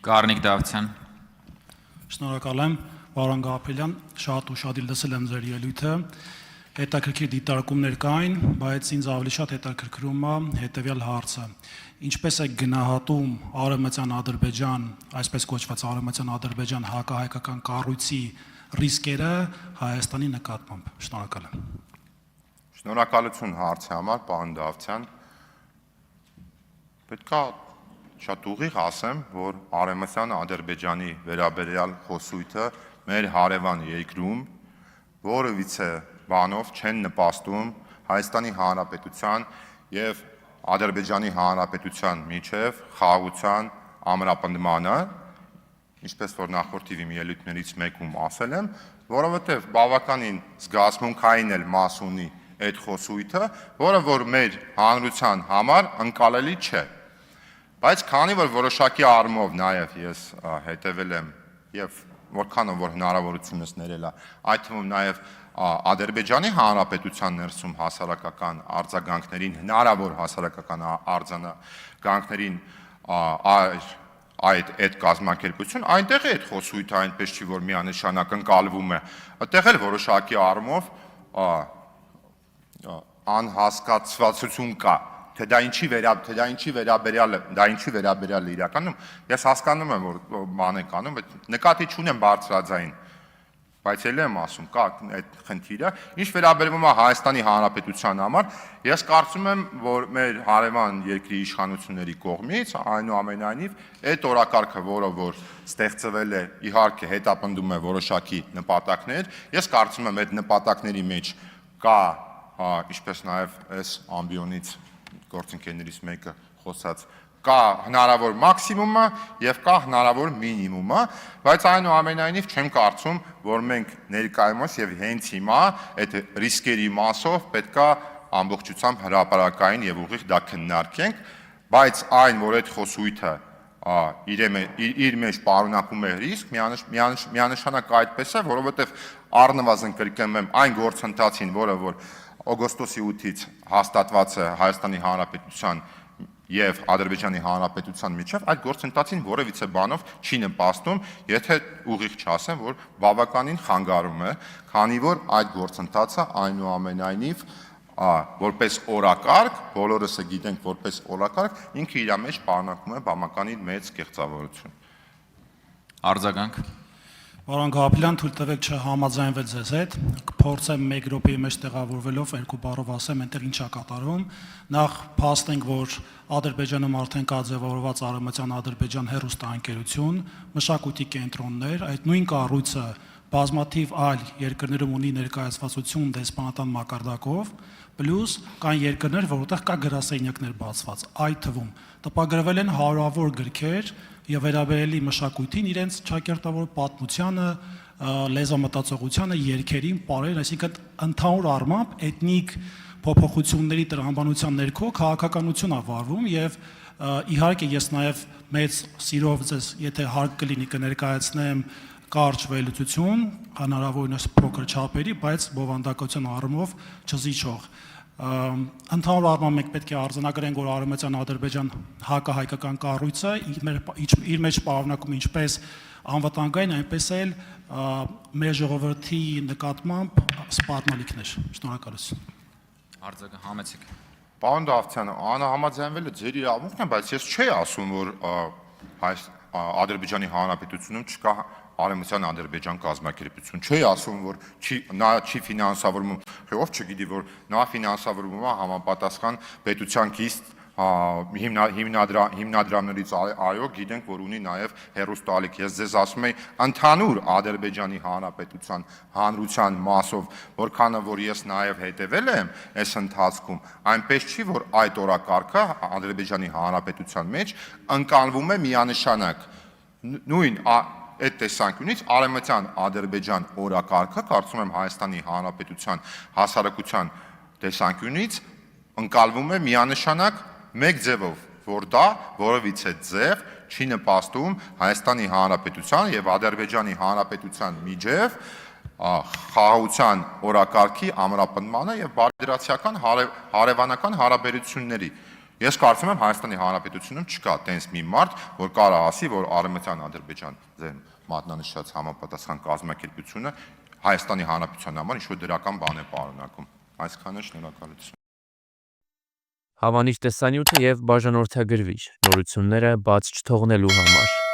Կարնիկ Դավթյան։ Շնորհակալ եմ, պարոն Գաբրելյան, շատ ուշադիր լսել եմ ձեր ելույթը։ Հետաքրքիր դիտարկումներ կային, բայց ինձ ավելի շատ հետաքրքրում է հետևյալ հարցը. ինչպես է գնահատում Արևմտյան Ադրբեջան, այսպես կոչված Արևմտյան Ադրբեջան հակահայկական կառույցի ռիսկերը Հայաստանի նկատմամբ։ Շնորհակալ եմ։ Շնորհակալություն հարցի համար, պարոն Դավթյան։ Պետք է շատ ուղիղ ասեմ, որ Արևմտյան Ադրբեջանի վերաբերյալ խոսույթը մեր հարևան երկրում որևիցե բանով չեն նպաստում Հայաստանի Հանրապետության եւ Ադրբեջանի Հանրապետության միջև խաղաղության ամրապնդմանը, ինչպես որ նախորդ իմ ելույթներից մեկում ասել եմ, որովհետեւ բավականին զգացմունքային էլ մաս ունի այդ խոսույթը, որը որ մեր հանրության համար ընկալելի չէ։ Բայց քանի որ որոշակի առումով նաև ես հետևել եմ եւ որքանով որ հնարավորությունս ներել է, այդ թվում նաև Ադրբեջանի Հանրապետության ներսում հասարակական արձագանքներին, հնարավոր հասարակական արձագանքներին այդ կազմակերպություն, այնտեղ է այդ խոսույթը այնպես չի որ միանշանակ ընկալվում է, այդտեղ էլ որոշակի առումով անհասկացվածություն կա, թե դա ինչի վերաբերյալ է իրականում, ես հասկանում եմ, որ ման եք անում, նկատի չունեմ բարձրաձայն, բայց էլ եմ ասում, կա այդ խնդիրը, ինչ վերաբերվում է Հայաստանի Հանրապետության համար, ես կարծում եմ, որ մեր հարևան երկրի իշխանությունների կողմից, այնուամենայնիվ, այդ օրակարգը, որը որ ստեղծվել է, իհարկե հետապնդում է որոշակի նպատակներ, ես կարծում եմ, այդ նպատակների մեջ կա, ինչպես նաև այս ամբիոնից գործընկերներից մեկը խոսած, կա հնարավոր մաքսիմումը եւ կա հնարավոր մինիմումը, բայց այնուամենայնիվ չեմ կարծում, որ մենք ներկայումս եւ հենց հիմա այդ ռիսկերի մասով պետքա ամբողջությամբ հրապարակային եւ ուղիղ դա քննարկենք, բայց այն, որ այդ խոսույթը իր մեջ պարունակում է ռիսկ, միանշանակ այդպես է, որովհետեւ առնվազն կրկնում եմ այն գործընթացին, որը որ օգոստոսի 8-ից հաստատված է Հայաստանի Հանրապետության եւ Ադրբեջանի Հանրապետության միջև, այդ գործընթացին որևիցե բանով չի նպաստում, եթե ուղիղ չասեմ, որ բավականին խանգարում է, քանի որ այդ գործընթացը այնուամենայնիվ որպես օրակարգ, բոլորս գիտենք որպես օրակարգ, ինքը իր մեջ պարունակում է բավականին մեծ կեղծավորություն։ Արձագանք։ Պարոն Գաբրելյան, թույլ տվեք չհամաձայնվել ձեզ հետ, կփորձեմ 1 րոպեի մեջ տեղավորվելով 2 բառով ասեմ, այնտեղ ինչ է կատարում։ Նախ փաստենք, որ Ադրբեջանում արդեն կա ձևավորված Արևմտյան Ադրբեջան հեռուստաընկերություն, մշակույթի կենտրոններ, այդ նույն կառույցը բազմաթիվ այլ երկրներում ունի ներկայացվածություն դեսպանատան մակարդակով, պլյուս կան երկրներ, որտեղ կա գրասենյակներ բացված, այդ թվում տպագրվել են հարյուրավոր գրքեր եւ վերաբերելի մշակույթին, իրենց ճակերտավոր պատմությանը, լեզվամտածողությանը, երգերին, պարերին, այսինքն ընդհանուր առմամբ էթնիկ փոփոխությունների տրամաբանության ներքո քաղաքականություն է վարվում եւ իհարկե ես նաեւ մեծ սիրով ձեզ, եթե հարկ կլինի կներկայացնեմ կարճ վերլուծություն, հնարավորինս փոքր չափերի, բայց բովանդակության առումով չզիջող։ Ընդհանուր առմամբ մենք պետք է արձանագրենք, որ Արևմտյան Ադրբեջան հակահայկական կառույցը իր մեջ պարունակում ինչպես անվտանգային, այնպես էլ մեր ժողովրդի նկատմամբ սպառնալիքներ։ Շնորհակալություն։ Արձագանք համեցեք։ Պարոն Դավթյան, անհամաձայնվելը ձեր իրավունքն է, բայց ես չի ասում, որ Ադրբեջանի Հանրապետությունում չկա Արևմտյան Ադրբեջան կազմակերպություն, չի ասում, որ նա չի ֆինանսավորվում, ով չգիտի, որ նա ֆինանսավորվում է համապատասխան պետության կիստ հիմնադրամներից, այո, գիտենք, որ ունի նաև հեռուստալիք։ Ես ձեզ ասում եմ, ընդհանուր Ադրբեջանի Հանրապետության հանրության մասով, որքանը որ ես նաև հետևել եմ այս ընթացքում, այնպես չի, որ այդ օրակարգը Ադրբեջանի Հանրապետության մեջ ընկալվում է միանշանակ։ Նույն այդ տեսանկյունից Արևմտյան Ադրբեջան օրակարգը, կարծում եմ Հայաստանի Հանրապետության հասարակության տեսանկյունից ընկալվում է միանշանակ մեկ ձևով, որ դա որևիցե ձև չի նպաստում Հայաստանի Հանրապետության եւ Ադրբեջանի Հանրապետության միջև խաղաղության օրակարգի ամրապնդմանը եւ բարդրացիական հարևանական հարաբերությունների։ Ես կարծում եմ Հայաստանի Հանրապետությունում չկա տենց մի մարդ, որ կարող ասի, որ Արևմտյան Ադրբեջան ձեր մատնանշած համապատասխան կազմակերպությունը Հայաստանի Հանրապետության համար ինչ-որ դրական բան է պարունակում։ Այսքանը, շնորհակալություն։ Հավանիր տեսանյութը եւ բաժանորդագրվիր նորությունները բաց չթողնելու համար։